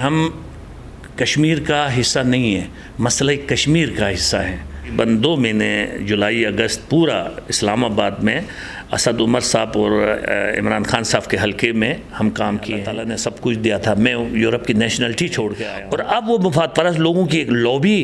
हम कश्मीर का हिस्सा नहीं है, मसला कश्मीर का हिस्सा है। 2 महीने जुलाई अगस्त पूरा इस्लामाबाद में असद उमर साहब और इमरान खान साहब के हलके में हम काम किए। अल्लाह ताला ने सब कुछ दिया था। मैं यूरोप की नेशनलिटी छोड़ के आया और अब वो मुफाद परस्त लोगों की एक लॉबी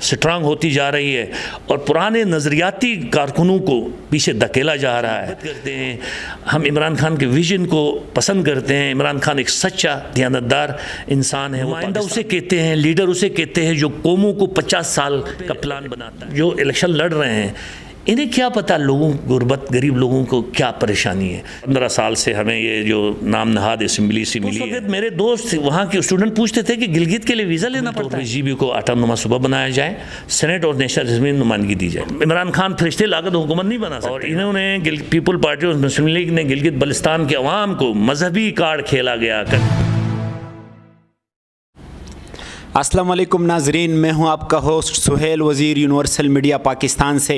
स्ट्रांग होती जा रही है और पुराने नज़रियाती कारकुनों को पीछे धकेला जा रहा है। करते हैं हम इमरान खान के विजन को पसंद करते हैं। इमरान खान एक सच्चा दयानतदार इंसान है। नुमाइंदा उसे कहते हैं, लीडर उसे कहते हैं जो कौमों को 50 साल का प्लान बनाता है। जो इलेक्शन लड़ रहे हैं इन्हें क्या पता लोगों गुरबत गरीब लोगों को क्या परेशानी है। 15 साल से हमें ये जो नाम नहाद असम्बली से मिली है। मेरे दोस्त वहाँ के स्टूडेंट पूछते थे कि गिलगित के लिए वीज़ा लेना पड़ता है। जीबी को ऑटोनोमस सूबा बनाया जाए, सेनेट और नेशनल असेंबली में नुमाइंदगी दी जाए। इमरान खान फरिश्ते लाकर हुकूमत नहीं बना सकते। और इन्होंने पीपल पार्टी और मुस्लिम लीग ने गिलगित बल्तिस्तान के अवाम को मजहबी कार्ड खेला गया। अस्सलाम वालेकुम नाजरीन, मैं हूं आपका होस्ट सुहेल वज़ीर यूनिवर्सल मीडिया पाकिस्तान से।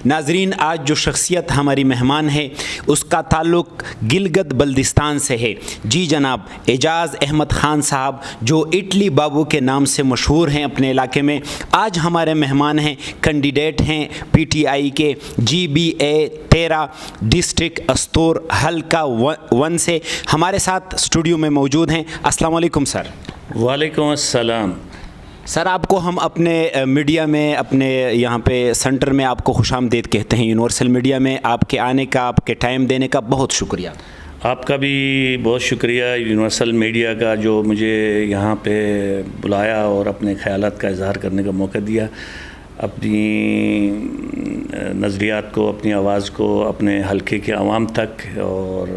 नाजरीन, आज जो शख्सियत हमारी मेहमान है उसका ताल्लुक़ गिलगित बल्तिस्तान से है। जी जनाब, एजाज़ अहमद ख़ान साहब जो इटली बाबू के नाम से मशहूर हैं अपने इलाके में, आज हमारे मेहमान हैं। कैंडिडेट हैं PTI के GBA 13 डिस्ट्रिक्ट अस्तूर हल्का 1 से हमारे साथ स्टूडियो में मौजूद हैं। अस्सलाम वालेकुम सर। वालेकुम अस्सलाम। सर, आपको हम अपने मीडिया में, अपने यहाँ पे सेंटर में आपको खुशामदीद कहते हैं। यूनिवर्सल मीडिया में आपके आने का, आपके टाइम देने का बहुत शुक्रिया। आपका भी बहुत शुक्रिया यूनिवर्सल मीडिया का जो मुझे यहाँ पे बुलाया और अपने ख़यालात का इज़हार करने का मौका दिया, अपनी नज़रियात को, अपनी आवाज़ को अपने हलके के अवाम तक और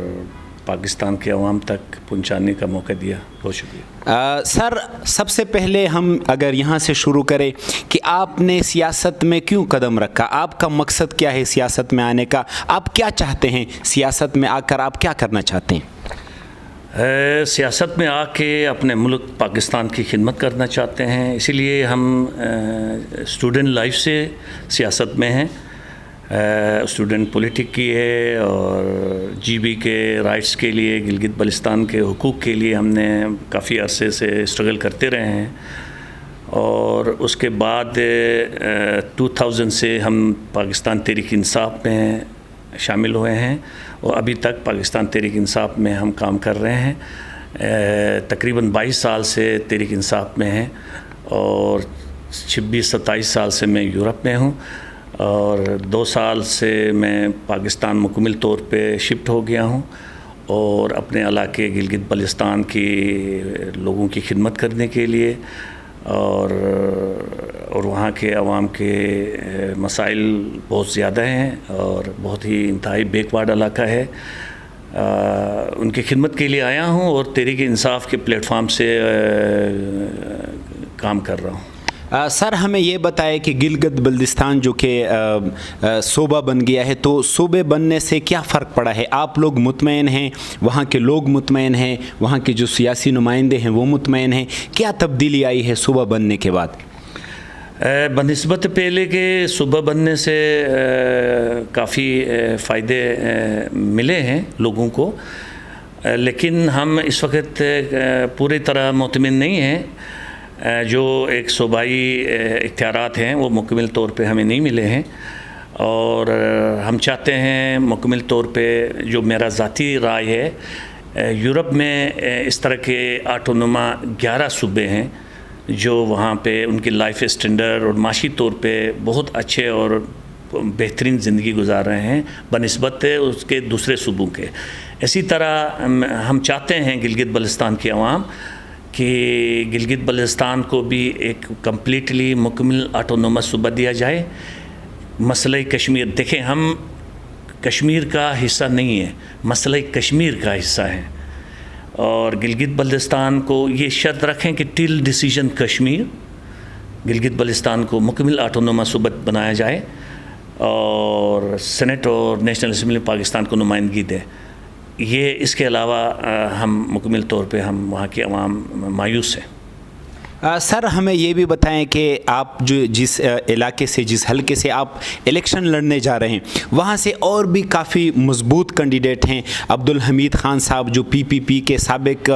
पाकिस्तान के अवाम तक पहुंचाने का मौका दिया। बहुत शुक्रिया। सर, सबसे पहले हम अगर यहाँ से शुरू करें कि आपने सियासत में क्यों कदम रखा, आपका मकसद क्या है सियासत में आने का, आप क्या चाहते हैं सियासत में आकर, आप क्या करना चाहते हैं? सियासत में आके अपने मुल्क पाकिस्तान की खिदमत करना चाहते हैं, इसीलिए हम स्टूडेंट लाइफ से सियासत में हैं। स्टूडेंट पॉलिटिक की है और GB के राइट्स के लिए, गिलगित बल्तिस्तान के हुकूक़ के लिए हमने काफ़ी अरसे से स्ट्रगल करते रहे हैं। और उसके बाद 2000 से हम पाकिस्तान तहरीक इंसाफ में शामिल हुए हैं और अभी तक पाकिस्तान तहरीक इंसाफ में हम काम कर रहे हैं। तकरीबन 22 साल से तहरीक इंसाफ में हैं और 26-27 साल से मैं यूरोप में हूँ और 2 साल से मैं पाकिस्तान मुकम्मल तौर पे शिफ्ट हो गया हूँ और अपने इलाके गिलगित बल्तिस्तान की लोगों की खिदमत करने के लिए और वहाँ के अवाम के मसाइल बहुत ज़्यादा हैं और बहुत ही इंतहाई बैकवर्ड इलाका है, उनकी खिदमत के लिए आया हूँ और तहरीक इंसाफ के प्लेटफॉर्म से काम कर रहा हूँ। सर, हमें ये बताएं कि गिलगित बल्तिस्तान जो कि सूबा बन गया है, तो सूबे बनने से क्या फ़र्क पड़ा है? आप लोग मुतमईन हैं, वहाँ के लोग मुतमईन हैं, वहाँ के जो सियासी नुमाइंदे हैं वो मुतमईन हैं, क्या तब्दीली आई है सूबा बनने के बाद? बनिस्बत पहले के सूबा बनने से काफ़ी फ़ायदे मिले हैं लोगों को, लेकिन हम इस वक्त पूरी तरह मुतमिन नहीं हैं। जो एक सूबाई इख्तियारात हैं वो मुकम्मल तौर पे हमें नहीं मिले हैं और हम चाहते हैं मुकम्मल तौर पे, जो मेरा ज़ाती राय है, यूरोप में इस तरह के ऑटोनोमा 11 सूबे हैं जो वहाँ पे उनकी लाइफ स्टैंडर्ड और माशी तौर पे बहुत अच्छे और बेहतरीन ज़िंदगी गुजार रहे हैं बनिस्बत उसके दूसरे सूबों के। इसी तरह हम चाहते हैं गिलगित बल्तिस्तान की अवाम कि गिलगित बल्तिस्तान को भी एक कम्प्लीटली मुकम्मल ऑटोनोमस सूबा दिया जाए। मसला कश्मीर, देखें, हम कश्मीर का हिस्सा नहीं है, मसला कश्मीर का हिस्सा है और गिलगित बल्तिस्तान को ये शर्त रखें कि टिल डिसीजन कश्मीर गिलगित बल्तिस्तान को मुकम्मल ऑटोनोमस सूबा बनाया जाए और सेनेट और नेशनल असेंबली पाकिस्तान को नुमाइंदगी दे। ये इसके अलावा हम मुकम्मल तौर पे हम वहाँ के अवाम मायूस हैं। सर हमें ये भी बताएं कि आप जो जिस इलाके से, जिस हलके से आप इलेक्शन लड़ने जा रहे हैं, वहाँ से और भी काफ़ी मजबूत कैंडिडेट हैं। अब्दुल हमीद खान साहब जो पीपीपी के साबिक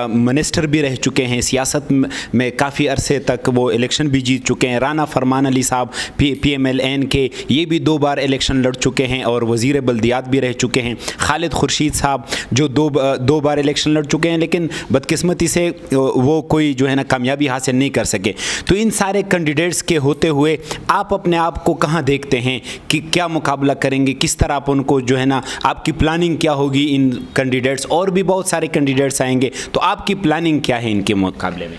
मिनिस्टर भी रह चुके हैं, सियासत में काफ़ी अरसे तक वो इलेक्शन भी जीत चुके हैं। राना फरमान अली साहब PMLN के, ये भी 2 बार इलेक्शन लड़ चुके हैं और वज़ीर बल्दियात भी रह चुके हैं। खालिद खुर्शीद साहब जो दो बार इलेक्शन लड़ चुके हैं, लेकिन बदकिस्मती से वो कोई जो है ना कामयाबी हासिल नहीं कर सके। तो इन सारे कैंडिडेट्स के होते हुए आप अपने आप को कहां देखते हैं कि क्या मुकाबला करेंगे, किस तरह आप उनको जो है ना, आपकी प्लानिंग क्या होगी इन कैंडिडेट्स? और भी बहुत सारे कैंडिडेट्स आएंगे, तो आपकी प्लानिंग क्या है इनके मुकाबले में?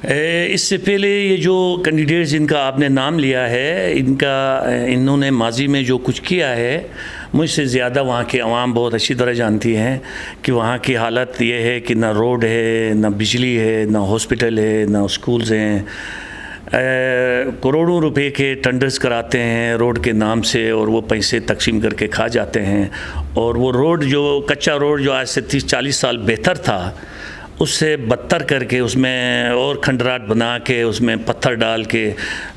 इससे पहले ये जो कैंडिडेट्स जिनका आपने नाम लिया है, इन्होंने माजी में जो कुछ किया है, मुझसे ज़्यादा वहाँ की आवाम बहुत अच्छी तरह जानती हैं कि वहाँ की हालत ये है कि ना रोड है, ना बिजली है, ना हॉस्पिटल है, ना स्कूल्स हैं। करोड़ों रुपए के टेंडर्स कराते हैं रोड के नाम से और वो पैसे तकसीम करके खा जाते हैं। और वो रोड जो कच्चा रोड जो आज से 30-40 साल बेहतर था, उससे बदतर करके उसमें और खंडराट बना के, उसमें पत्थर डाल के,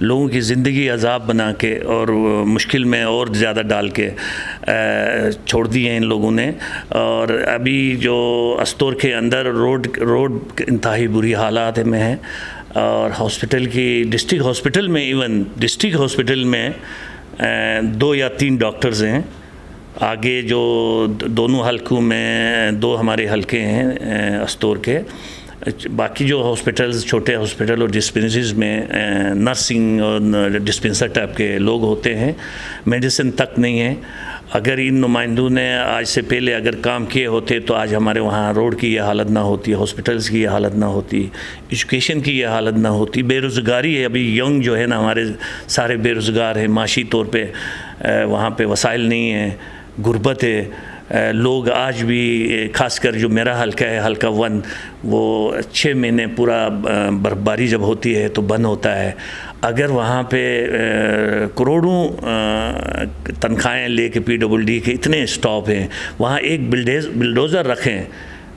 लोगों की ज़िंदगी अजाब बना के और मुश्किल में और ज़्यादा डाल के छोड़ दिए इन लोगों ने। और अभी जो अस्तूर के अंदर रोड इंतहाई बुरी हालात में है। और हॉस्पिटल की, डिस्ट्रिक्ट हॉस्पिटल में 2 या 3 डॉक्टर्स हैं। आगे जो दोनों हलकों में 2 हमारे हलके हैं अस्तूर के, बाकी जो हॉस्पिटल्स, छोटे हॉस्पिटल और डिस्पेंसरीज में नर्सिंग और डिस्पेंसर टाइप के लोग होते हैं, मेडिसिन तक नहीं है। अगर इन नुमाइंदों ने आज से पहले अगर काम किए होते तो आज हमारे वहाँ रोड की ये हालत ना होती, हॉस्पिटल्स की ये हालत ना होती, एजुकेशन की ये हालत ना होती। बेरोज़गारी है, अभी यंग जो है ना हमारे सारे बेरोज़गार हैं, माशी तौर पे वहाँ पे वसाइल नहीं है, गुर्बत है। लोग आज भी, खासकर जो मेरा हल्का है, हल्का 1, वो 6 महीने पूरा बर्फबारी जब होती है तो बंद होता है। अगर वहाँ पे करोड़ों तनख्वाहें लेके PWD के इतने स्टॉप हैं, वहाँ एक बिल्डोज़र रखें,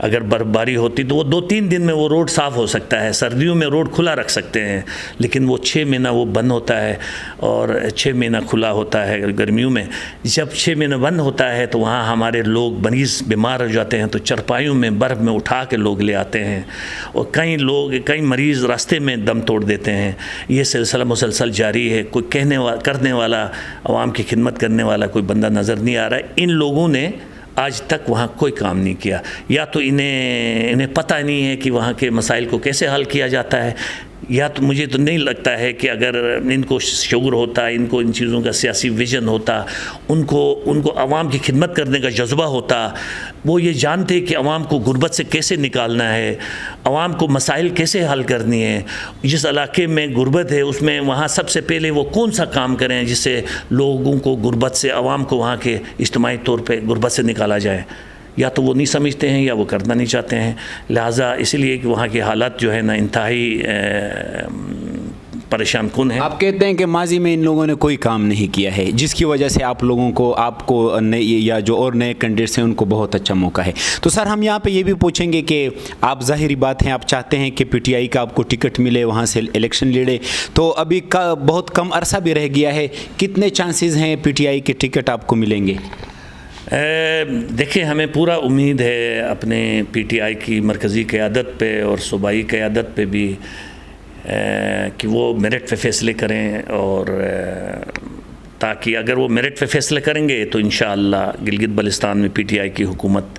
अगर बर्फबारी होती तो वो 2-3 दिन में वो रोड साफ़ हो सकता है। सर्दियों में रोड खुला रख सकते हैं, लेकिन वो 6 महीना वो बंद होता है और 6 महीना खुला होता है गर्मियों में। जब 6 महीना बंद होता है तो वहाँ हमारे लोग मरीज़ बीमार हो जाते हैं, तो चरपाइयों में बर्फ़ में उठा के लोग ले आते हैं और कई मरीज़ रास्ते में दम तोड़ देते हैं। ये सिलसिला मुसलसल जारी है। कोई करने वाला, आवाम की खिदमत करने वाला कोई बंदा नज़र नहीं आ रहा है। इन लोगों ने आज तक वहाँ कोई काम नहीं किया, या तो इन्हें पता नहीं है कि वहाँ के मसाइल को कैसे हल किया जाता है, या तो मुझे तो नहीं लगता है कि अगर इनको शऊर होता, इनको इन चीज़ों का सियासी विजन होता, उनको आवाम की खिदमत करने का जज्बा होता, वो ये जानते कि आवाम को गुर्बत से कैसे निकालना है, आवाम को मसाइल कैसे हल करनी है। जिस इलाके में गुर्बत है उसमें वहाँ सबसे पहले वो कौन सा काम करें जिससे लोगों को गुर्बत से, आवाम को वहाँ के इज्तिमाई तौर पर गुर्बत से निकाला जाए। या तो वो नहीं समझते हैं या वो करना नहीं चाहते हैं। लिहाजा इसलिए कि वहाँ की हालात जो है ना इंतहाई परेशान कुन है। आप कहते हैं कि माजी में इन लोगों ने कोई काम नहीं किया है, जिसकी वजह से आप लोगों को, आपको या जो और नए कैंडिडेट्स हैं उनको बहुत अच्छा मौका है। तो सर हम यहाँ पे ये भी पूछेंगे कि आप, ज़ाहिरी बात है, आप चाहते हैं कि PTI का आपको टिकट मिले, वहाँ से इलेक्शन लड़े, तो अभी का बहुत कम अरसा भी रह गया है, कितने चांसेस हैं PTI के टिकट आपको मिलेंगे? देखिए, हमें पूरा उम्मीद है अपने PTI की मरकज़ी क़यादत पे और सूबाई क़यादत पे भी कि वो मेरिट पे फ़ैसले करें, और ताकि अगर वो मेरिट पे फ़ैसले करेंगे तो इंशाअल्लाह गिलगित बल्तिस्तान में PTI की हुकूमत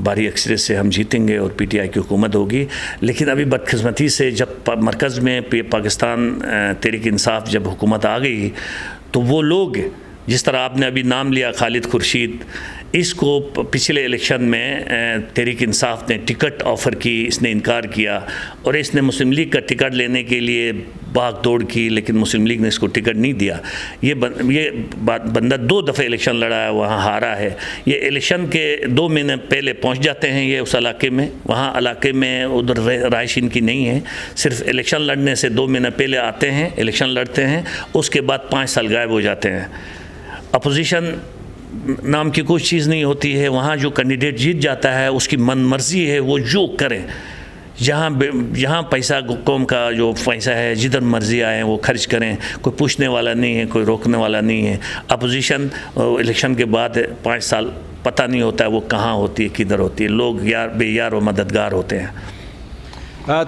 भारी अक्सरियत से हम जीतेंगे और PTI की हुकूमत होगी। लेकिन अभी बदकिस्मती से जब मरकज़ में पाकिस्तान तहरीक इंसाफ जब हुकूमत आ गई, तो वो लोग, जिस तरह आपने अभी नाम लिया खालिद खुर्शीद, इसको पिछले इलेक्शन में तहरीक इंसाफ ने टिकट ऑफ़र की, इसने इनकार किया और इसने मुस्लिम लीग का टिकट लेने के लिए भाग दौड़ की, लेकिन मुस्लिम लीग ने इसको टिकट नहीं दिया। ये बंदा 2 दफ़े इलेक्शन लड़ा है, वहाँ हारा है। ये इलेक्शन के 2 महीने पहले पहुँच जाते हैं ये उस इलाके में, वहाँ इलाके में उधर रहाइश इनकी नहीं है, सिर्फ इलेक्शन लड़ने से 2 महीने पहले आते हैं, इलेक्शन लड़ते हैं, उसके बाद 5 साल गायब हो जाते हैं। अपोजिशन नाम की कोई चीज़ नहीं होती है। वहाँ जो कैंडिडेट जीत जाता है उसकी मन मर्जी है, वो जो करें। जहाँ पैसा कौम का जो पैसा है जिधर मर्जी आए वो खर्च करें, कोई पूछने वाला नहीं है, कोई रोकने वाला नहीं है। अपोजिशन इलेक्शन के बाद 5 साल पता नहीं होता है वो कहाँ होती है, किधर होती है, लोग यार बेयार और मददगार होते हैं।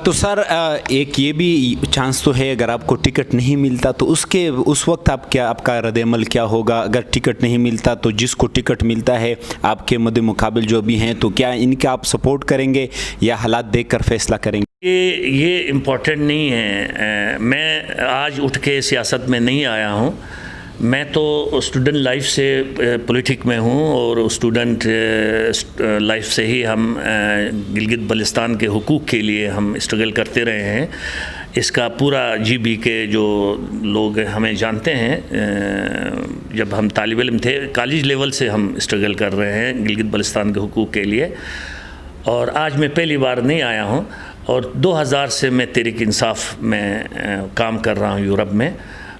तो सर एक ये भी चांस तो है, अगर आपको टिकट नहीं मिलता तो उस वक्त आपका रद्द-ए-अमल क्या होगा? अगर टिकट नहीं मिलता तो जिसको टिकट मिलता है आपके मद्दे मुकाबिल जो भी हैं, तो क्या इनका आप सपोर्ट करेंगे या हालात देखकर फैसला करेंगे? ये इम्पोर्टेंट नहीं है। मैं आज उठ के सियासत में नहीं आया हूँ। मैं तो स्टूडेंट लाइफ से पॉलिटिक में हूँ और स्टूडेंट लाइफ से ही हम गिलगित बल्तिस्तान के हुकूक़ के लिए हम स्ट्रगल करते रहे हैं। इसका पूरा GB के जो लोग हमें जानते हैं, जब हम तालिब इल्म थे कॉलेज लेवल से हम स्ट्रगल कर रहे हैं गिलगित बल्तिस्तान के हुकूक़ के लिए। और आज मैं पहली बार नहीं आया हूँ और 2000 से मैं तहरीक इंसाफ में काम कर रहा हूँ यूरोप में।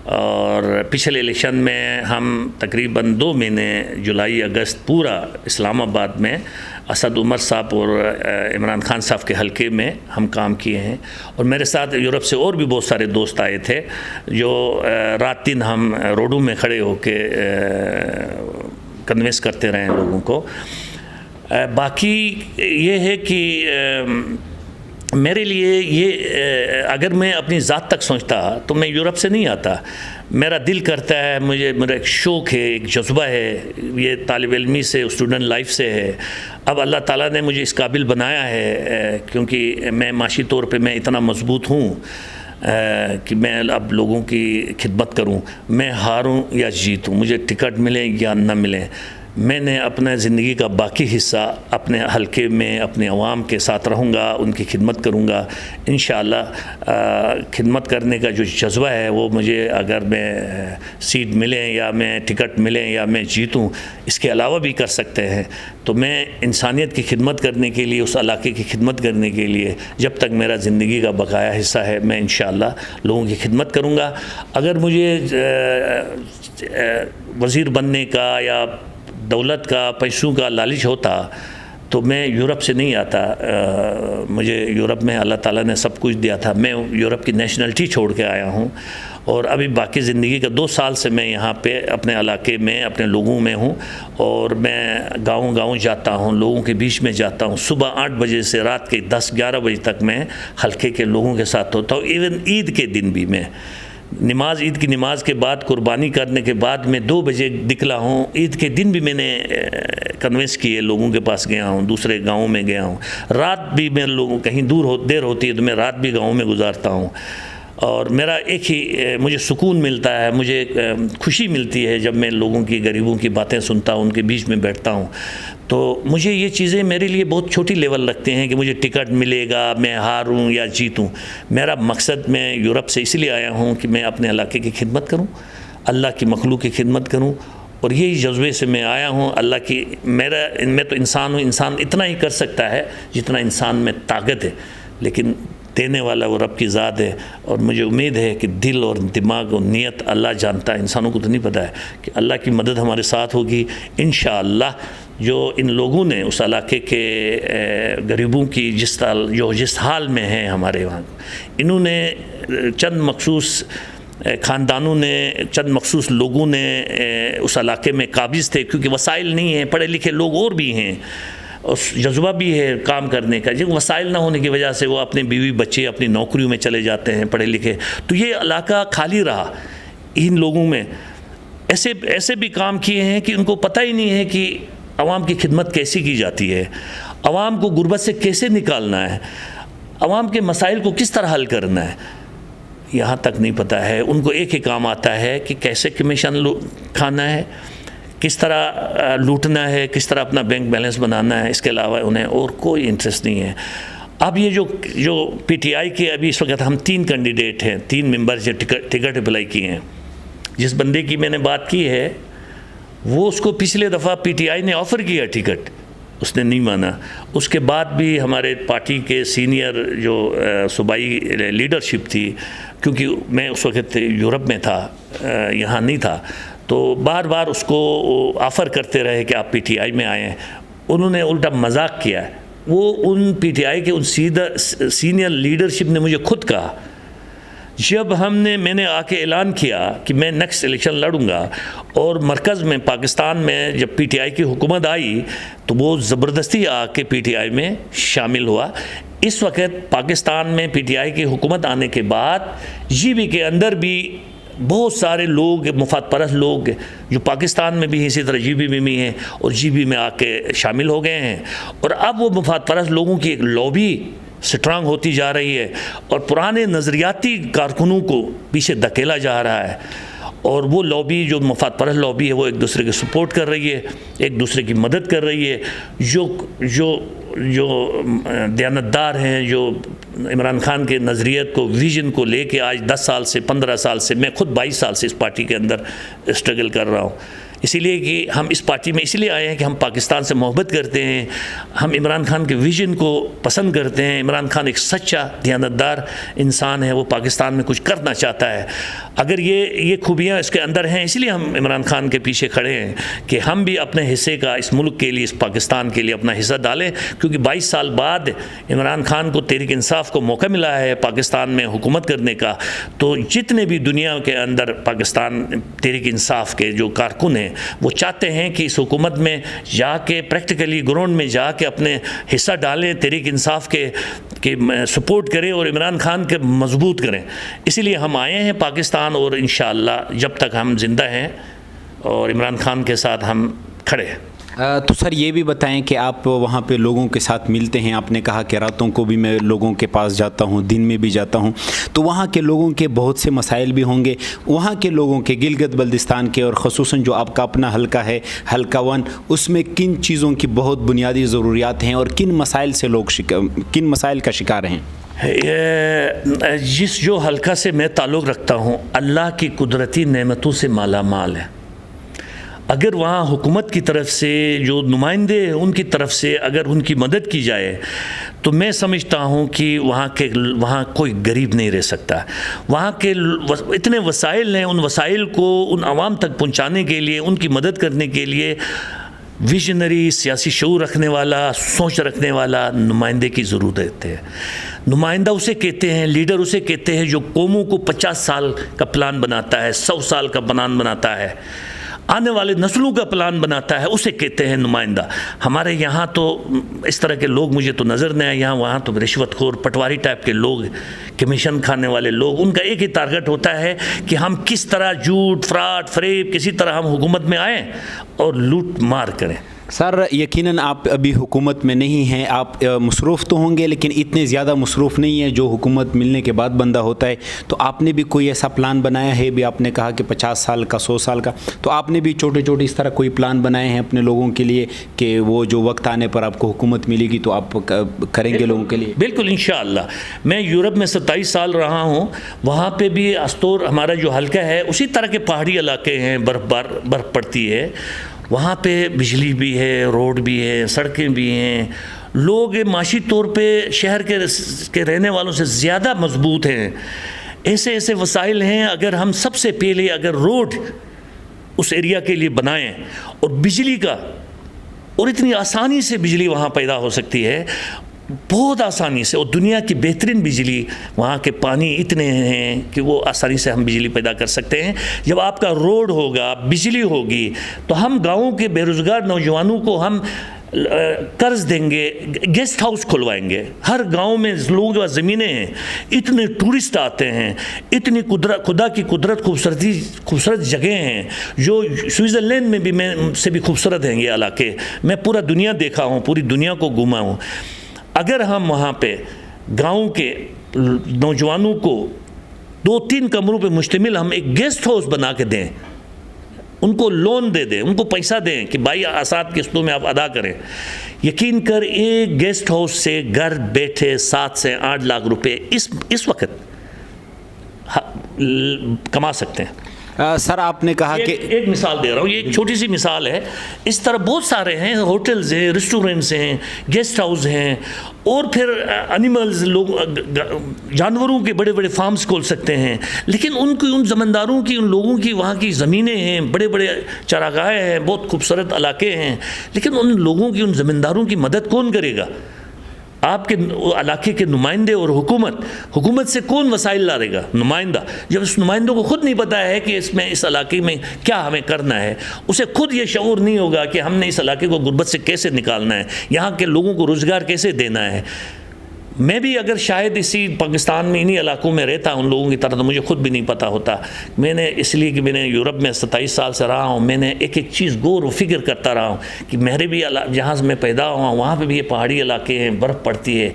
और पिछले इलेक्शन में हम तकरीबन 2 महीने जुलाई अगस्त पूरा इस्लामाबाद में असद उमर साहब और इमरान खान साहब के हलके में हम काम किए हैं। और मेरे साथ यूरोप से और भी बहुत सारे दोस्त आए थे जो रात दिन हम रोडों में खड़े होके कन्विंस करते रहे हैं लोगों को। बाकी ये है कि मेरे लिए ये अगर मैं अपनी ज़ात तक सोचता तो मैं यूरोप से नहीं आता। मेरा दिल करता है, मेरा एक शौक़ है, एक जज्बा है, ये तालिब इल्मी से स्टूडेंट लाइफ से है। अब अल्लाह ताला ने मुझे इस काबिल बनाया है क्योंकि मैं माशी तौर पे मैं इतना मजबूत हूँ कि मैं अब लोगों की खिदमत करूँ। मैं हारूँ या जीतूँ, मुझे टिकट मिले या न मिले, मैंने अपना ज़िंदगी का बाकी हिस्सा अपने हलके में अपने अवाम के साथ रहूँगा, उनकी खिदमत करूँगा। इंशाअल्लाह खिदमत करने का जो जज्बा है वो मुझे, अगर मैं सीट मिले या मैं टिकट मिले या मैं जीतूँ, इसके अलावा भी कर सकते हैं। तो मैं इंसानियत की खिदमत करने के लिए, उस इलाके की खिदमत करने के लिए जब तक मेरा ज़िंदगी का बकाया हिस्सा है मैं इंशाअल्लाह लोगों की खिदमत करूँगा। अगर मुझे वज़ीर बनने का या दौलत का, पैसों का लालच होता तो मैं यूरोप से नहीं आता। मुझे यूरोप में अल्लाह ताला ने सब कुछ दिया था। मैं यूरोप की नेशनलिटी छोड़ के आया हूँ और अभी बाकी ज़िंदगी का 2 साल से मैं यहाँ पे अपने इलाके में अपने लोगों में हूँ। और मैं गाँव जाता हूँ, लोगों के बीच में जाता हूँ। सुबह 8 बजे से रात के 10-11 बजे तक मैं हल्के के लोगों के साथ होता हूँ। इवन ईद के दिन भी मैं ईद की नमाज के बाद, कुर्बानी करने के बाद मैं 2 बजे निकला हूँ। ईद के दिन भी मैंने कन्विंस किए, लोगों के पास गया हूँ, दूसरे गाँव में गया हूँ। रात भी मैं लोगों कहीं देर होती है तो मैं रात भी गाँव में गुजारता हूँ। और मेरा एक ही मुझे सुकून मिलता है, मुझे खुशी मिलती है जब मैं लोगों की, गरीबों की बातें सुनता हूँ, उनके बीच में बैठता हूँ। तो मुझे ये चीज़ें मेरे लिए बहुत छोटी लेवल लगते हैं कि मुझे टिकट मिलेगा, मैं हारूं या जीतूं। मेरा मकसद, मैं यूरोप से इसलिए आया हूँ कि मैं अपने इलाके की खिदमत करूँ, अल्लाह की मखलूक की खिदमत करूँ। और यही जज्बे से मैं आया हूँ। अल्लाह की, मैं तो इंसान हूँ, इंसान इतना ही कर सकता है जितना इंसान में ताकत है, लेकिन देने वाला वो रब की ज़ात है। और मुझे उम्मीद है कि दिल और दिमाग और नीयत अल्लाह जानता है, इंसानों को तो नहीं पता है, कि अल्लाह की मदद हमारे साथ होगी इंशाअल्लाह। जो इन लोगों ने उस इलाके के गरीबों की जिस हाल में है हमारे वहाँ, इन्होंने चंद मखसूस ख़ानदानों ने, चंद मखसूस लोगों ने उस इलाके में काबिज़ थे, क्योंकि वसाइल नहीं हैं, पढ़े लिखे लोग और भी हैं, उस जज्बा भी है काम करने का। जो वसाइल ना होने की वजह से वो अपने बीवी बच्चे अपनी नौकरियों में चले जाते हैं, पढ़े लिखे। तो ये इलाका खाली रहा। इन लोगों में ऐसे भी काम किए हैं कि उनको पता ही नहीं है कि आवाम की खिदमत कैसे की जाती है, आवाम को गुर्बत से कैसे निकालना है, आवाम के मसाइल को किस तरह हल करना है, यहाँ तक नहीं पता है। उनको एक ही काम आता है कि कैसे कमीशन खाना है, किस तरह लूटना है, किस तरह अपना बैंक बैलेंस बनाना है। इसके अलावा उन्हें और कोई इंटरेस्ट नहीं है। अब ये जो PTI के अभी इस वक्त हम 3 कैंडिडेट हैं, 3 मेंबर जो टिकट अप्लाई किए हैं। जिस बंदे की मैंने बात की है वो, उसको पिछले दफ़ा PTI ने ऑफ़र किया टिकट, उसने नहीं माना। उसके बाद भी हमारे पार्टी के सीनियर जो सूबाई लीडरशिप थी, क्योंकि मैं उस वक्त यूरोप में था, यहाँ नहीं था, तो बार बार उसको ऑफ़र करते रहे कि आप PTI में आएँ। उन्होंने उल्टा मजाक किया वो उन पीटीआई के उन सीनियर लीडरशिप ने मुझे खुद कहा, जब मैंने आके ऐलान किया कि मैं नेक्स्ट इलेक्शन लड़ूंगा और मरकज़ में पाकिस्तान में जब पीटीआई की हुकूमत आई तो वो ज़बरदस्ती आके पीटीआई में शामिल हुआ। इस वक्त पाकिस्तान में पीटीआई की हुकूमत आने के बाद जीबी के अंदर भी बहुत सारे लोग, मुफाद परस्त लोग जो पाकिस्तान में भी इसी तरह जीबी में भी हैं और जीबी में आके शामिल हो गए हैं, और अब वो मुफाद परस्त लोगों की एक लॉबी स्ट्रांग होती जा रही है और पुराने नज़रियाती कारकुनों को पीछे धकेला जा रहा है। और वो लॉबी जो मुफाद परस्त लॉबी है वो एक दूसरे की सपोर्ट कर रही है, एक दूसरे की मदद कर रही है। जो दयानतदार हैं, जो इमरान खान के नज़रियत को, विजन को लेके आज 10 साल से 15 साल से, मैं खुद 22 साल से इस पार्टी के अंदर स्ट्रगल कर रहा हूँ, इसीलिए कि हम इस पार्टी में इसलिए आए हैं कि हम पाकिस्तान से मोहब्बत करते हैं, हम इमरान खान के विजन को पसंद करते हैं। इमरान खान एक सच्चा दयानतदार इंसान है, वो पाकिस्तान में कुछ करना चाहता है। अगर ये खूबियाँ इसके अंदर हैं, इसलिए हम इमरान खान के पीछे खड़े हैं कि हम भी अपने हिस्से का इस मुल्क के लिए, इस पाकिस्तान के लिए अपना हिस्सा डालें, क्योंकि 22 साल बाद इमरान खान को तहरीक इंसाफ को मौका मिला है पाकिस्तान में हुकूमत करने का। तो जितने भी दुनिया के अंदर पाकिस्तान तहरीक इंसाफ के जो कारकुन हैं वो चाहते हैं कि इस हुकूमत में जाके प्रैक्टिकली ग्राउंड में जाके अपने हिस्सा डालें, तहरीक इंसाफ के सपोर्ट करें और इमरान खान के मजबूत करें। इसीलिए हम आए हैं पाकिस्तान, और इंशाअल्लाह जब तक हम जिंदा हैं और इमरान खान के साथ हम खड़े हैं। तो सर ये भी बताएं कि आप वहाँ पे लोगों के साथ मिलते हैं, आपने कहा कि रातों को भी मैं लोगों के पास जाता हूँ, दिन में भी जाता हूँ, तो वहाँ के लोगों के बहुत से मसाइल भी होंगे। वहाँ के लोगों के गिलगित बल्तिस्तान के और ख़ुसूसन जो आपका अपना हल्का है, हल्का 1, उसमें किन चीज़ों की बहुत बुनियादी ज़रूरियात हैं और किन मसाइल से लोग किन मसाइल का शिकार हैं? जो हल्का से मैं ताल्लुक़ रखता हूँ, अल्लाह की कुदरती नेमतों से माला माल है। अगर वहाँ हुकूमत की तरफ से जो नुमाइंदे हैं उनकी तरफ से अगर उनकी मदद की जाए तो मैं समझता हूँ कि वहाँ कोई गरीब नहीं रह सकता। वहाँ के इतने वसाइल हैं, उन वसाइल को उन आवाम तक पहुँचाने के लिए, उनकी मदद करने के लिए विजनरी, सियासी शऊर रखने वाला, सोच रखने वाला नुमाइंदे की ज़रूरत है। नुमाइंदा उसे कहते हैं, लीडर उसे कहते हैं जो कौमों को 50 साल का प्लान बनाता है, 100 साल का प्लान बनाता है, आने वाले नस्लों का प्लान बनाता है, उसे कहते हैं नुमाइंदा। हमारे यहाँ तो इस तरह के लोग मुझे तो नज़र नहीं आए। यहाँ वहाँ तो रिश्वतखोर, पटवारी टाइप के लोग, कमीशन खाने वाले लोग, उनका एक ही टारगेट होता है कि हम किस तरह झूठ, फ्रॉड, फरेब, किसी तरह हम हुकूमत में आएँ और लूट मार करें। सर यकीनन आप अभी हुकूमत में नहीं हैं, आप मसरूफ़ तो होंगे लेकिन इतने ज़्यादा मसरूफ़ नहीं है जो हुकूमत मिलने के बाद बंदा होता है। तो आपने भी कोई ऐसा प्लान बनाया है? भी आपने कहा कि 50 साल का, 100 साल का, तो आपने भी छोटे छोटे इस तरह कोई प्लान बनाए हैं अपने लोगों के लिए कि वो जो वक्त आने पर आपको हुकूमत मिलेगी तो आप करेंगे लोगों के लिए? बिल्कुल, इंशाअल्लाह। मैं यूरोप में 27 साल रहा हूँ, वहाँ पर भी आस्तोर हमारा जो हल्का है उसी तरह के पहाड़ी इलाके हैं, बर्फ़ पड़ती है, वहाँ पे बिजली भी है, रोड भी है, सड़कें भी हैं, लोग माशी तौर पे शहर के रहने वालों से ज़्यादा मजबूत हैं। ऐसे ऐसे वसाइल हैं, अगर हम सबसे पहले अगर रोड उस एरिया के लिए बनाएं और बिजली का, और इतनी आसानी से बिजली वहाँ पैदा हो सकती है, बहुत आसानी से, और दुनिया की बेहतरीन बिजली, वहाँ के पानी इतने हैं कि वो आसानी से हम बिजली पैदा कर सकते हैं। जब आपका रोड होगा, बिजली होगी, तो हम गाँवों के बेरोज़गार नौजवानों को हम कर्ज देंगे, गेस्ट हाउस खुलवाएंगे। हर गांव में लोगों के पास ज़मीनें हैं, इतने टूरिस्ट आते हैं, इतनी खुदा की कुदरत, खूबसूरत जगह हैं जो स्विट्ज़रलैंड में भी मैं से भी खूबसूरत हैं ये इलाके। मैं पूरा दुनिया देखा हूँ, पूरी दुनिया को घूमा हूँ। अगर हम वहाँ पे गांव के नौजवानों को 2-3 कमरों पे मुश्तमिल हम एक गेस्ट हाउस बना के दें, उनको लोन दे दें, उनको पैसा दें कि भाई आसाद किस्तों में आप अदा करें, यकीन कर एक गेस्ट हाउस से घर बैठे 7 से 8 लाख रुपए इस वक्त कमा सकते हैं। सर आपने कहा कि एक मिसाल दे रहा हूँ, ये एक छोटी सी मिसाल है, इस तरह बहुत सारे हैं, होटल्स हैं, रेस्टोरेंट्स हैं, गेस्ट हाउस हैं, और फिर एनिमल्स, लोग जानवरों के बड़े बड़े फार्म्स खोल सकते हैं। लेकिन उन ज़मींदारों की, उन लोगों की वहाँ की ज़मीनें हैं, बड़े बड़े चारागाहें हैं, बहुत खूबसूरत इलाके हैं, लेकिन उन लोगों की, उन ज़मींदारों की मदद कौन करेगा? आपके इलाके के नुमाइंदे और हुकूमत से कौन वसाइल ला देगा? नुमाइंदा। जब उस नुमाइंदों को खुद नहीं पता है कि इस इलाके में क्या हमें करना है, उसे खुद ये शऊर नहीं होगा कि हमने इस इलाके को गुर्बत से कैसे निकालना है, यहाँ के लोगों को रोज़गार कैसे देना है। मैं भी अगर शायद इसी पाकिस्तान में इन्हीं इलाकों में रहता उन लोगों की तरह, तो मुझे खुद भी नहीं पता होता। मैंने इसलिए कि मैंने यूरोप में 27 साल से रहा हूँ, मैंने एक एक चीज़ गौर व फिक्र करता रहा हूँ कि मेरे भी जहाँ से मैं पैदा हुआ वहाँ पे भी ये पहाड़ी इलाके हैं, बर्फ़ पड़ती है,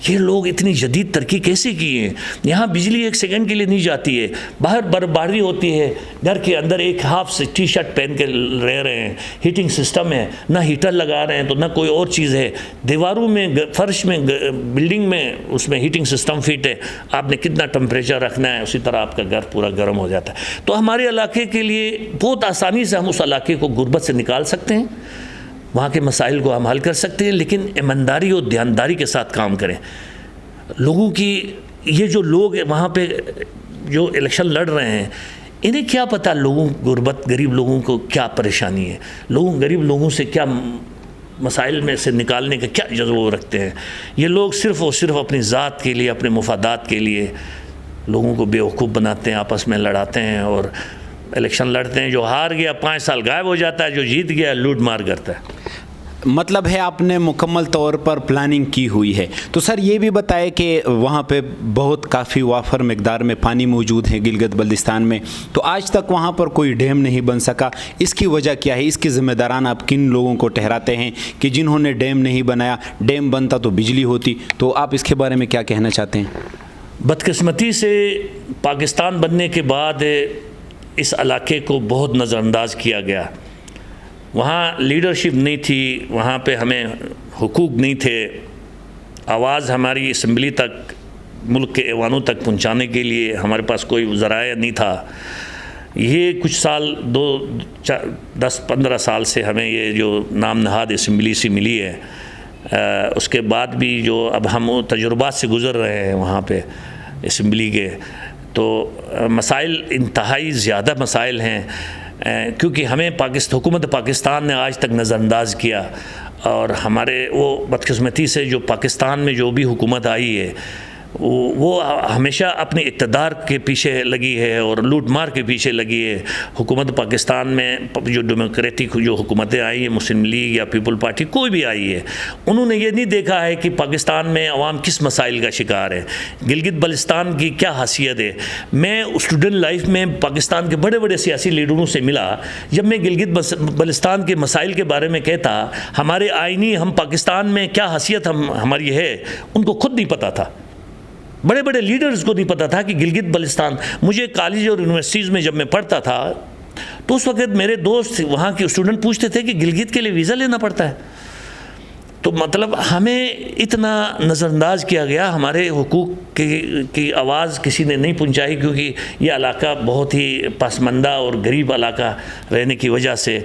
ये लोग इतनी जदीद तरक्की कैसे किए हैं। यहाँ बिजली 1 सेकंड के लिए नहीं जाती है, बाहर बर्फबारी होती है, घर के अंदर एक हाफ से टी शर्ट पहन के रह रहे हैं, हीटिंग सिस्टम है, ना हीटर लगा रहे हैं तो ना कोई और चीज़ है, दीवारों में, फर्श में, बिल्डिंग में उसमें हीटिंग सिस्टम फिट है, आपने कितना टेम्परेचर रखना है उसी तरह आपका घर पूरा गर्म हो जाता है। तो हमारे इलाके के लिए बहुत आसानी से हम उस इलाके को गुर्बत से निकाल सकते हैं, वहाँ के मसाइल को हम हल कर सकते हैं, लेकिन ईमानदारी और ध्यानदारी के साथ काम करें। लोगों की, ये जो लोग वहाँ पे जो इलेक्शन लड़ रहे हैं, इन्हें क्या पता लोगों गुर्बत गरीब लोगों को क्या परेशानी है, लोगों गरीब लोगों से क्या मसाइल में से निकालने का क्या जज्बा रखते हैं। ये लोग सिर्फ़ और सिर्फ अपनी ज़ात के लिए, अपने मुफादात के लिए लोगों को बेवकूफ़ बनाते हैं, आपस में लड़ाते हैं और इलेक्शन लड़ते हैं। जो हार गया 5 साल गायब हो जाता है, जो जीत गया लूट मार करता है। मतलब है आपने मुकम्मल तौर पर प्लानिंग की हुई है। तो सर ये भी बताएं कि वहाँ पे बहुत काफ़ी वाफर मकदार में पानी मौजूद है गिलगित बल्तिस्तान में, तो आज तक वहाँ पर कोई डैम नहीं बन सका, इसकी वजह क्या है? इसकी ज़िम्मेदारान आप किन लोगों को ठहराते हैं कि जिन्होंने डैम नहीं बनाया? डैम बनता तो बिजली होती, तो आप इसके बारे में क्या कहना चाहते हैं? बदकिस्मती से पाकिस्तान बनने के बाद इस इलाके को बहुत नज़रअंदाज किया गया। वहाँ लीडरशिप नहीं थी, वहाँ पे हमें हुकूक नहीं थे, आवाज़ हमारी असम्बली तक, मुल्क के ऐवानों तक पहुँचाने के लिए हमारे पास कोई ज़राया नहीं था। ये कुछ साल 10-15 साल से हमें ये जो नाम नहाद असम्बली से मिली है, उसके बाद भी जो अब हम तजुर्बात से गुज़र रहे हैं वहाँ पे असम्बली के, तो मसाइल इंतहाई ज़्यादा मसाइल हैं, क्योंकि हमें हुकूमत पाकिस्तान ने आज तक नज़रअंदाज किया। और हमारे वो बदकिस्मती से जो पाकिस्तान में जो भी हुकूमत आई है वो हमेशा अपने इक़्तिदार के पीछे लगी है और लूट मार के पीछे लगी है। हुकूमत पाकिस्तान में जो डेमोक्रेटिक जो हुकूमतें आई हैं, मुस्लिम लीग या पीपल पार्टी कोई भी आई है, उन्होंने ये नहीं देखा है कि पाकिस्तान में अवाम किस मसाइल का शिकार है, गिलगित बल्तिस्तान की क्या हैसियत है। मैं स्टूडेंट लाइफ में पाकिस्तान के बड़े बड़े सियासी लीडरों से मिला, जब मैं गिलगित बल्तिस्तान के मसाइल के बारे में कहता, हमारे आइनी हम पाकिस्तान में क्या हैसियत हमारी है, उनको खुद नहीं पता था। बड़े बड़े लीडर्स को नहीं पता था कि गिलगित बल्तिस्तान, मुझे कॉलेज और यूनिवर्सिटीज़ में जब मैं पढ़ता था तो उस वक्त मेरे दोस्त वहाँ के स्टूडेंट पूछते थे कि गिलगित के लिए वीज़ा लेना पड़ता है। तो मतलब हमें इतना नज़रअंदाज किया गया, हमारे हुकूक की आवाज़ किसी ने नहीं पहुँचाई, क्योंकि ये इलाका बहुत ही पसमंदा और गरीब इलाका रहने की वजह से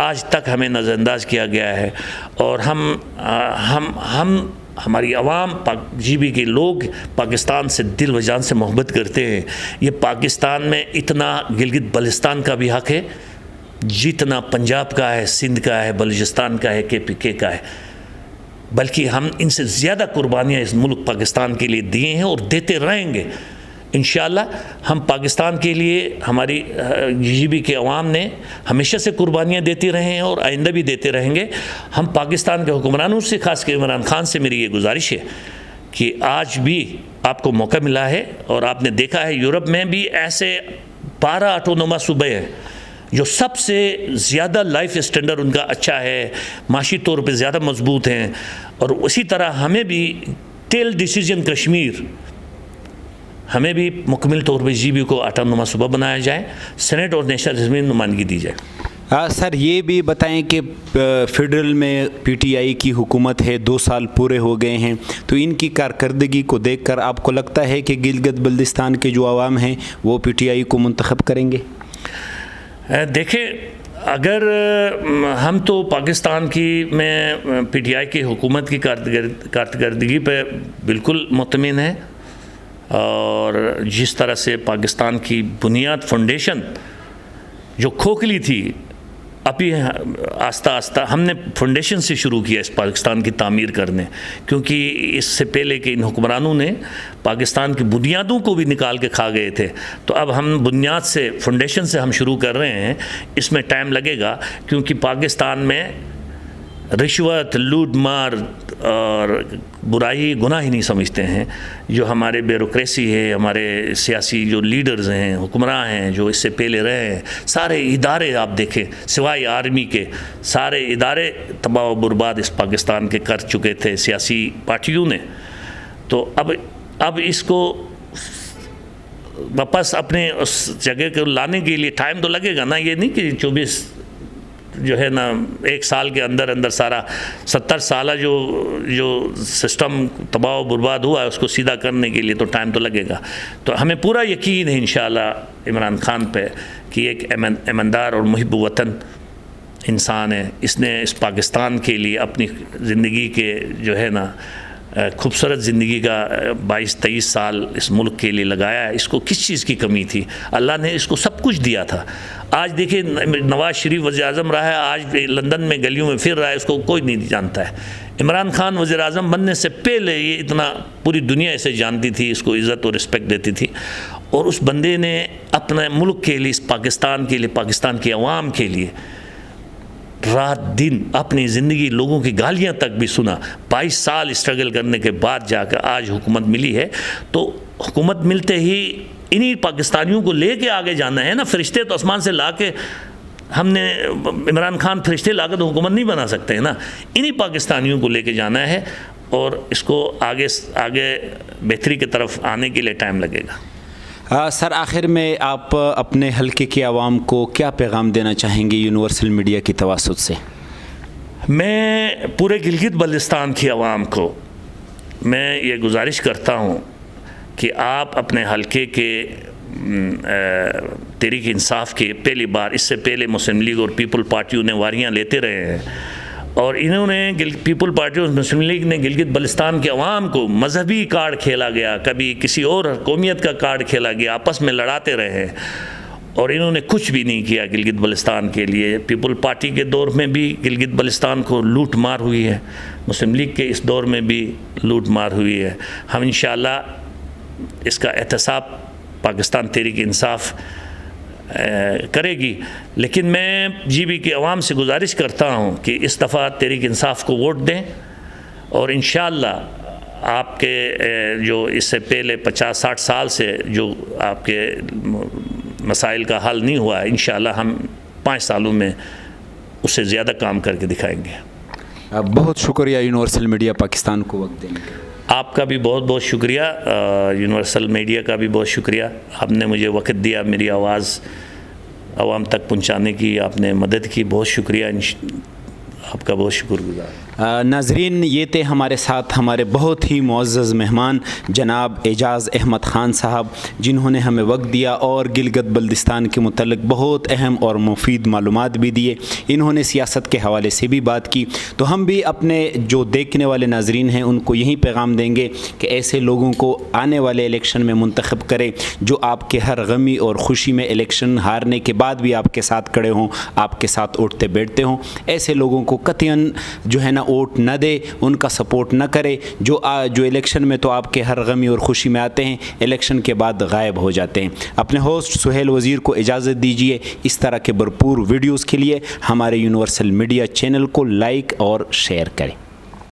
आज तक हमें नज़रअंदाज किया गया है। और हम हमारी आवाम जीबी के लोग पाकिस्तान से दिल व जान से मोहब्बत करते हैं। ये पाकिस्तान में इतना गिलगित बल्तिस्तान का भी हक़ है जितना पंजाब का है, सिंध का है, बलूचिस्तान का है, KPK का है, बल्कि हम इनसे ज़्यादा कुर्बानियाँ इस मुल्क पाकिस्तान के लिए दिए हैं और देते रहेंगे। इंशाअल्लाह हम पाकिस्तान के लिए, हमारी जीबी के अवाम ने हमेशा से कुर्बानियाँ देती रहे हैं और आइंदा भी देते रहेंगे। हम पाकिस्तान के हुक्मरानों से, ख़ास कर इमरान खान से मेरी ये गुजारिश है कि आज भी आपको मौका मिला है और आपने देखा है यूरोप में भी ऐसे 12 ऑटोनोमस सूबे हैं जो सबसे ज़्यादा लाइफ स्टैंडर्ड उनका अच्छा है, माशी तौर पर ज़्यादा मजबूत हैं। और उसी तरह हमें भी टेल डिसीजन कश्मीर, हमें भी मुकम्मल तौर पर जीबी को ऑटोनोमस सूबा बनाया जाए, सेनेट और नेशनल असेंबली में नुमाइंदगी दी जाए। सर ये भी बताएं कि फेडरल में PTI की हुकूमत है, 2 साल पूरे हो गए हैं, तो इनकी कारकर्दगी को देखकर आपको लगता है कि गिलगित बल्तिस्तान के जो आवाम हैं वो PTI को मुंतखब करेंगे? देखिए, अगर हम तो पाकिस्तान की में PTI की हुकूमत की कारकर्दगी पे बिल्कुल मुतमिन है, और जिस तरह से पाकिस्तान की बुनियाद फाउंडेशन जो खोखली थी अभी आस्ता आस्ता हमने फाउंडेशन से शुरू किया इस पाकिस्तान की तामीर करने, क्योंकि इससे पहले कि इन हुक्मरानों ने पाकिस्तान की बुनियादों को भी निकाल के खा गए थे। तो अब हम बुनियाद से, फाउंडेशन से हम शुरू कर रहे हैं। इसमें टाइम लगेगा, क्योंकि पाकिस्तान में रिश्वत, लूट मार और बुराई गुनाह ही नहीं समझते हैं। जो हमारे ब्यूरोक्रेसी है, हमारे सियासी जो लीडर्स हैं, हुक्मरान हैं, जो इससे पहले रहे हैं, सारे इदारे आप देखें सिवाय आर्मी के, सारे इदारे तबाह व बर्बाद इस पाकिस्तान के कर चुके थे सियासी पार्टियों ने। तो अब इसको वापस अपने उस जगह को लाने के लिए टाइम तो लगेगा ना। ये नहीं कि 24 जो है ना 1 साल के अंदर अंदर सारा 70 साल जो सिस्टम तबाह बर्बाद हुआ है उसको सीधा करने के लिए तो टाइम तो लगेगा। तो हमें पूरा यकीन है इंशाअल्लाह इमरान खान पे कि एक ईमानदार और मुहिब वतन इंसान है। इसने इस पाकिस्तान के लिए अपनी ज़िंदगी के जो है ना खूबसूरत ज़िंदगी का 22-23 साल इस मुल्क के लिए लगाया है। इसको किस चीज़ की कमी थी? अल्लाह ने इसको सब कुछ दिया था। आज देखिए नवाज़ शरीफ वज़ीर-ए-आज़म रहा है, आज लंदन में गलियों में फिर रहा है, उसको कोई नहीं जानता है। इमरान खान वज़ीर-ए-आज़म बनने से पहले ये इतना पूरी दुनिया इसे जानती थी, इसको इज़्ज़त और रिस्पेक्ट देती थी। और उस बंदे ने अपने मुल्क के लिए, इस पाकिस्तान के लिए, पाकिस्तान की आवाम के लिए रात दिन अपनी ज़िंदगी, लोगों की गालियाँ तक भी सुना। 22 साल स्ट्रगल करने के बाद जाकर आज हुकूमत मिली है। तो हुकूमत मिलते ही इन्हीं पाकिस्तानियों को लेके आगे जाना है ना। फरिश्ते तो आसमान से ला के, हमने इमरान खान फरिश्ते ला के तो हुकूमत नहीं बना सकते हैं ना। इन्हीं पाकिस्तानियों को लेके जाना है और इसको आगे बेहतरी की तरफ आने के लिए टाइम लगेगा। सर, आखिर में आप अपने हलके की आवाम को क्या पैगाम देना चाहेंगे यूनिवर्सल मीडिया की तवस्सुत से? मैं पूरे गिलगित बल्तिस्तान की आवाम को मैं ये गुजारिश करता हूँ कि आप अपने हलके के तहरीक इंसाफ के पहली बार, इससे पहले मुस्लिम लीग और पीपल पार्टियों ने वारियाँ लेते रहे हैं और इन्होंने पीपल पार्टी और मुस्लिम लीग ने गिलगित बल्तिस्तान के अवाम को मजहबी कार्ड खेला गया, कभी किसी और कौमियत का कार्ड खेला गया, आपस में लड़ाते रहे और इन्होंने कुछ भी नहीं किया गिलगित बल्तिस्तान के लिए। पीपल पार्टी के दौर में भी गिलगित बल्तिस्तान को लूट मार हुई है, मुस्लिम लीग के इस दौर में भी लूट मार हुई है। हम इंशाअल्लाह इसका एहतसाब पाकिस्तान तहरीक इंसाफ करेगी। लेकिन मैं जीबी की आवाम से गुजारिश करता हूँ कि इस दफ़ा तहरीक इंसाफ को वोट दें और इंशाअल्लाह आपके जो इससे पहले 50-60 साल से जो आपके मसाइल का हल नहीं हुआ है, इंशाअल्लाह हम 5 सालों में उससे ज़्यादा काम करके दिखाएंगे। बहुत शुक्रिया यूनिवर्सल मीडिया पाकिस्तान को वक्त देने के। आपका भी बहुत बहुत शुक्रिया, यूनिवर्सल मीडिया का भी बहुत शुक्रिया। आपने मुझे वक्त दिया, मेरी आवाज़ आवाम तक पहुंचाने की आपने मदद की, बहुत शुक्रिया। आपका बहुत शुक्रगुजार। नाजरीन, ये थे हमारे साथ हमारे बहुत ही मुअज़्ज़ज़ मेहमान जनाब एजाज़ अहमद ख़ान साहब, जिन्होंने हमें वक्त दिया और गिलगित बल्तिस्तान के मुतल्लिक़ बहुत अहम और मुफीद मालूमात भी दिए। इन्होंने सियासत के हवाले से भी बात की। तो हम भी अपने जो देखने वाले नाजरीन हैं उनको यही पैगाम देंगे कि ऐसे लोगों को आने वाले इलेक्शन में मुंतखब करें जो आपके हर गमी और ख़ुशी में, इलेक्शन हारने के बाद भी आपके साथ खड़े हों, आपके साथ उठते बैठते हों। ऐसे लोगों को कतईन जो है ना वोट न दे, उनका सपोर्ट न करे जो इलेक्शन में तो आपके हर गमी और खुशी में आते हैं, इलेक्शन के बाद गायब हो जाते हैं। अपने होस्ट सुहेल वज़ीर को इजाज़त दीजिए। इस तरह के भरपूर वीडियोज़ के लिए हमारे यूनिवर्सल मीडिया चैनल को लाइक और शेयर करें।